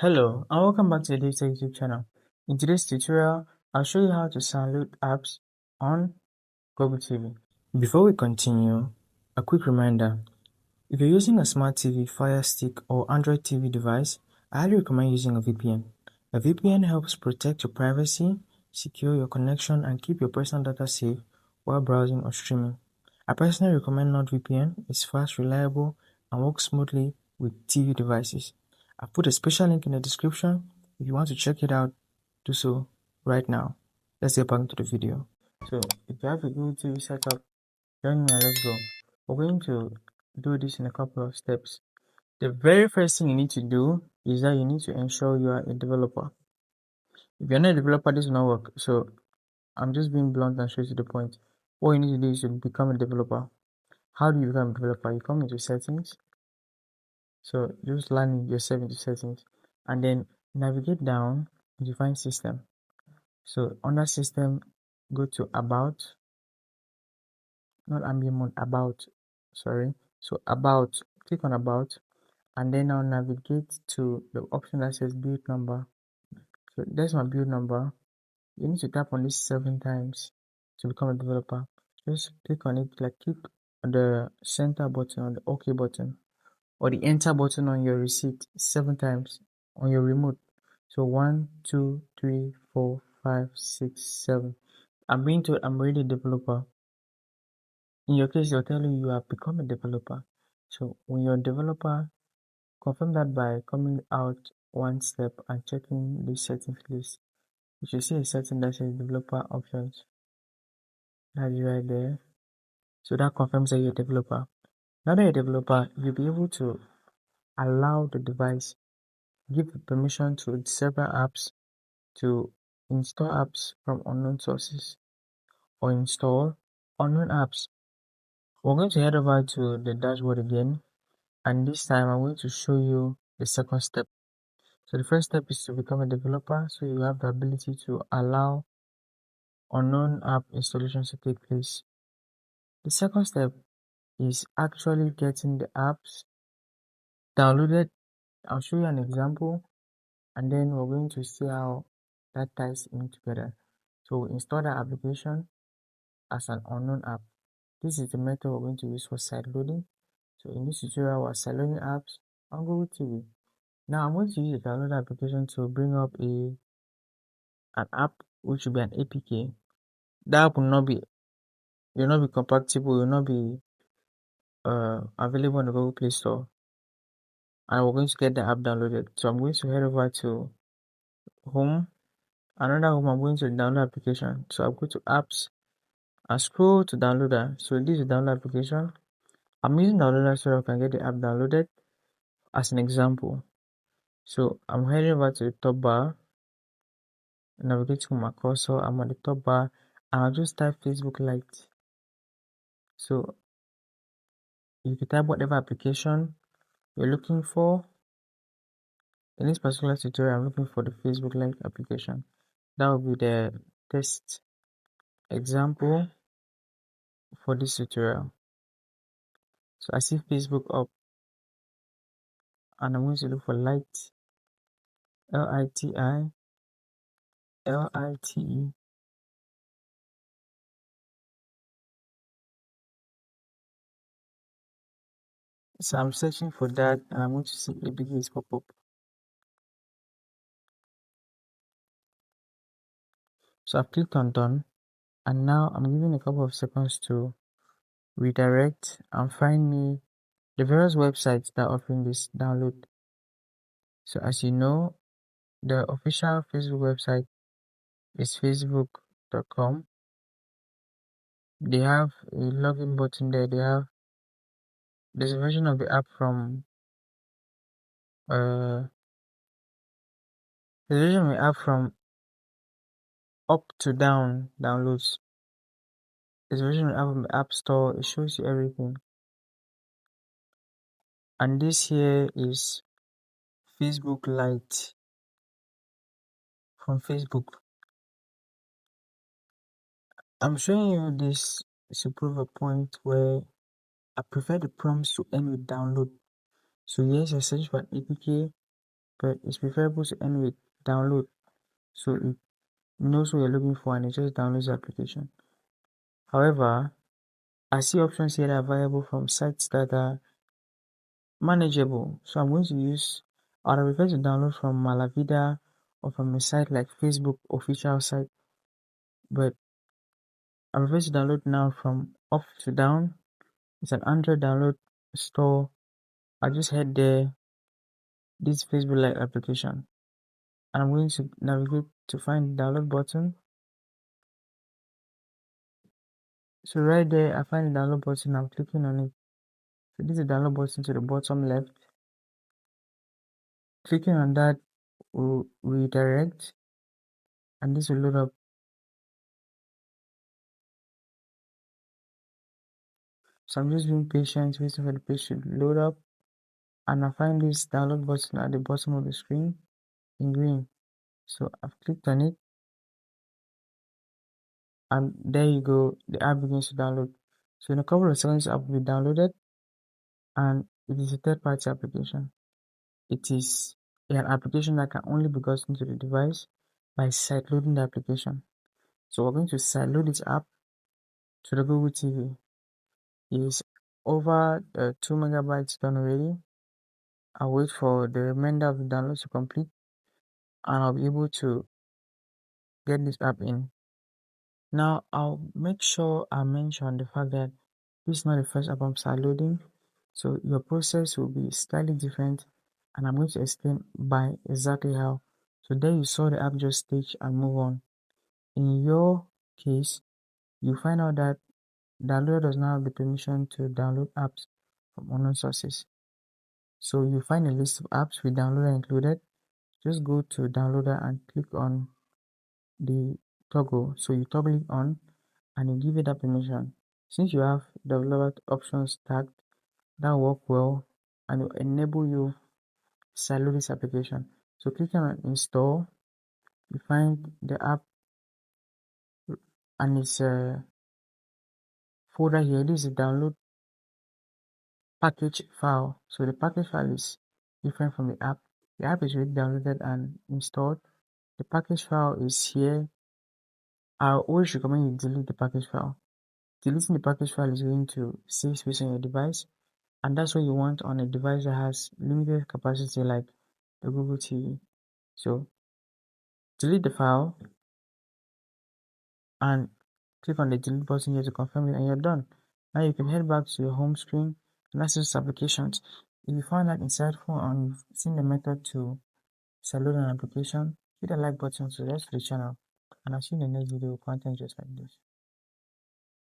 Hello and welcome back to the DaveTech YouTube channel. In today's tutorial, I'll show you how to download apps on Google TV. Before we continue, a quick reminder. If you're using a smart TV, Fire Stick or Android TV device, I highly recommend using a VPN. A VPN helps protect your privacy, secure your connection, and keep your personal data safe while browsing or streaming. I personally recommend NordVPN. It's fast, reliable, and works smoothly with TV devices. I've put a special link in the description. If you want to check it out, do so right now. Let's get back into the video. So, if you have a Google TV setup, join me and let's go. We're going to do this in a couple of steps. The very first thing you need to do is that you need to ensure you are a developer. If you're not a developer, this will not work. So, I'm just being blunt and straight to the point. What you need to do is to become a developer. How do you become a developer? You come into settings. So just land yourself into settings and then navigate down and you find system. So under system, go to about, not ambient mode, about, sorry. So about, click on about and then now navigate to the option that says build number. So that's my build number. You need to tap on this 7 times to become a developer. Just click on it, like click on the center button on the OK button or the enter button on your receipt 7 times on your remote. So 1, 2, 3, 4, 5, 6, 7. I'm being told I'm already a developer. In your case, they'll tell you have become a developer. So when you're a developer, confirm that by coming out one step and checking the settings list. You should see a setting that says developer options. That's right there. So that confirms that you're a developer. Now that you're a developer, you'll be able to allow the device, give permission to several apps to install apps from unknown sources or install unknown apps. We're going to head over to the dashboard again, and this time I'm going to show you the second step. So the first step is to become a developer, so you have the ability to allow unknown app installations to take place. The second step is actually getting the apps downloaded. I'll show you an example and then we're going to see how that ties in together. So we install the application as an unknown app. This is the method we're going to use for side loading. So in this tutorial, we're side loading apps on Google TV. Now I'm going to use the download application to bring up an app which will be an APK. That app will not be compatible, will not be available on the Google Play Store. And we're going to get the app downloaded. So I'm going to head over to home. Another home, I'm going to download application. So I'll go to apps and scroll to downloader. So this is the download application. I'm using downloader so I can get the app downloaded as an example. So I'm heading over to the top bar, navigating my cursor. I'm at the top bar and I'll just type Facebook Lite. So you can type whatever application you're looking for. In this particular tutorial, I'm looking for the Facebook Lite application. That will be the test example for this tutorial. So I see Facebook up and I'm going to look for Lite, Lite, Lite. So I'm searching for that and I'm going to see APKs pop up. So I've clicked on done and now I'm giving a couple of seconds to redirect and find me the various websites that are offering this download. So as you know, the official Facebook website is facebook.com. They have a login button there. There's a version of the app from there's a version of the app from up to down downloads. There's a version of the app from the App Store. It shows you everything. And this here is Facebook Lite from Facebook. I'm showing you this to prove a point where I prefer the prompts to end with download. So yes, you're searching for an APK but it's preferable to end with download so it knows what you're looking for and it just downloads the application. However, I see options here that are available from sites that are manageable. So I'm going to use, or I prefer to download from Malavida or from a site like Facebook official site, but I prefer to download now from Up to Down. It's an Android download store. I just head there, this Facebook like application, and I'm going to navigate to find the download button. So right there, I find the download button. I'm clicking on it. So this is the download button to the bottom left. Clicking on that will redirect, and this will load up. So I'm just being patient, waiting for the page to load up, and I find this download button at the bottom of the screen in green. So I've clicked on it, and there you go, the app begins to download. So in a couple of seconds, the app will be downloaded, and it is a third-party application. It is an application that can only be gotten to the device by sideloading the application. So we're going to sideload this app to the Google TV. It is over 2 megabytes done already. I'll wait for the remainder of the download to complete, and I'll be able to get this app in. Now I'll make sure I mention the fact that this is not the first app I'm sideloading, so your process will be slightly different, and I'm going to explain by exactly how. So there you saw the app just stage and move on. In your case, you find out that downloader does not have the permission to download apps from unknown sources. So you find a list of apps with downloader included. Just go to downloader and click on the toggle. So you toggle it on and you give it that permission. Since you have developed options tagged, that work well and will enable you to sideload this application. So clicking on install, you find the app and its folder here. This is a download package file. So the package file is different from the app. The app is already downloaded and installed. The package file is here. I always recommend you delete the package file. Deleting the package file is going to save space on your device, and that's what you want on a device that has limited capacity like the Google TV. So delete the file and click on the delete button here to confirm it, and you're done. Now you can head back to your home screen and access applications. If you find that insightful and you've seen the method to download an application, hit the like button to the rest of the channel, and I'll see you in the next video with content just like this.